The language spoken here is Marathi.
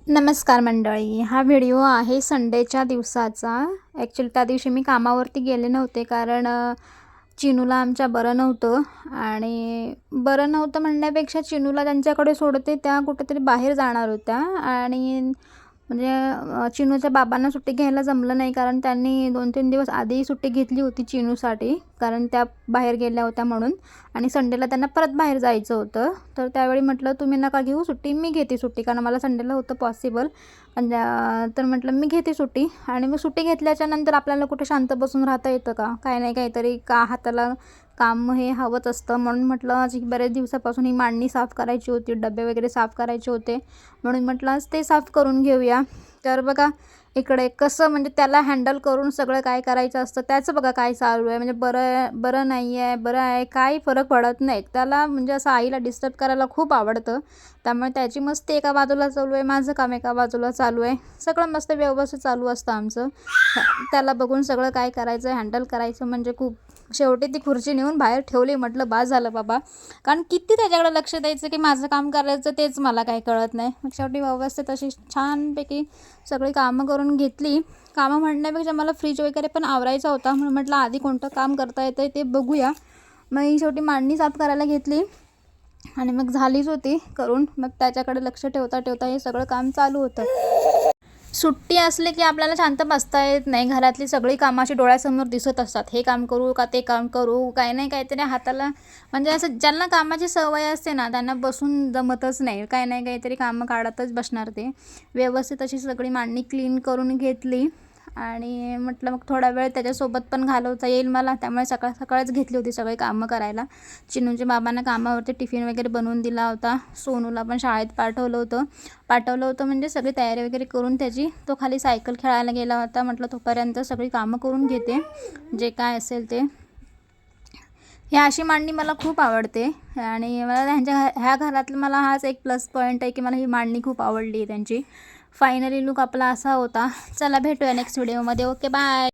नमस्कार मंडळी, हा व्हिडिओ आहे संडेच्या दिवसाचा। ॲक्च्युली त्या दिवशी मी कामावरती गेले नव्हते कारण चिनूला आमच्या बरं नव्हतं आणि बरं नव्हतं म्हणण्यापेक्षा चिनूला त्यांच्याकडे सोडते त्या कुठेतरी बाहेर जाणार होत्या आणि म्हणजे चिनूच्या बाबांना सुट्टी घ्यायला जमलं नाही कारण त्यांनी 2-3 दिवस आधी सुट्टी घेतली होती चिनूसाठी, कारण त्या बाहेर गेल्या होत्या म्हणून। आणि संडेला त्यांना परत बाहेर जायचं होतं, तर त्यावेळी म्हटलं तुम्ही नका घेऊ सुट्टी, मी घेते सुट्टी, कारण मला संडेला होतं पॉसिबल। तर म्हटलं मी घेते सुट्टी। आणि मग सुट्टी घेतल्याच्या नंतर आपल्याला कुठे शांत बसून राहता येतं का? काही नाही काहीतरी हाताला काम हे हवंच असतं, म्हणून म्हटलं आज बरेच दिवसापासून ही मांडणी साफ करायची होती, डबे वगैरे साफ करायचे होते, म्हणून म्हटलं आज ते साफ करून घेऊया। तर बघा इकडे कसं म्हणजे त्याला हँडल करून सगळं काय करायचं असतं, त्याचं बघा काय चालू आहे। म्हणजे बरं नाही आहे, बरं आहे, काही फरक पडत नाही त्याला। म्हणजे असं आईला डिस्टर्ब करायला खूप आवडतं, त्यामुळे त्याची मस्ती एका बाजूला चालू आहे, माझं काम एका बाजूला चालू आहे, सगळं मस्त व्यवस्थित चालू असतं आमचं। त्याला बघून सगळं काय करायचं, हँडल करायचं म्हणजे खूप। शेवटी ती खुर्ची नेऊन बाहेर ठेवली, म्हटलं बास झालं बाबा, कारण किती त्याच्याकडे लक्ष द्यायचं की माझं काम करायचं तेच मला काही कळत नाही। मग शेवटी व्यवस्थित अशी छानपैकी सगळी कामं करून घेतली। कामं म्हणण्यापेक्षा मला फ्रीज वगैरे पण आवरायचा होता, म्हणून म्हटलं आधी कोणतं काम करता येतं ते बघूया। मग ही शेवटी मांडणी साफ करायला घेतली आणि मग झालीच होती करून, मग त्याच्याकडे लक्ष ठेवता ठेवता हे सगळं काम चालू होतं। सुट्टी असली की आपल्याला शांत बसता येत नाही, घरातली सगळी कामं अशी डोळ्यासमोर दिसत असतात, हे काम करू का ते काम करू, काही नाही काहीतरी हाताला म्हणजे असं ज्यांना कामाची सवय असते ना त्यांना बसून जमतच नाही, काही नाही काहीतरी कामं काढतच बसणार ते। व्यवस्थित अशी सगळी मांडणी क्लीन करून घेतली आणि म्हटलं मग थोडा वेळ त्याच्यासोबत पण घालवता येईल मला, त्यामुळे सकाळच घेतली होती सगळी कामं करायला। चिनूच्या बाबांना कामावरती टिफिन वगैरे बनवून दिला होता, सोनूला पण शाळेत पाठवलं होतं म्हणजे सगळी तयारी वगैरे करून त्याची, तो खाली सायकल खेळायला गेला होता, म्हटलं तोपर्यंत सगळी कामं करून घेते जे काय असेल ते। ही अशी मांडणी मला खूप आवडते आणि मला ह्या घरातलं मला हाच एक प्लस पॉईंट आहे की मला ही मांडणी खूप आवडली आहे त्यांची। फायनली लुक आपला असा होता। चला भेटूया नेक्स्ट व्हिडिओमध्ये, ओके बाय।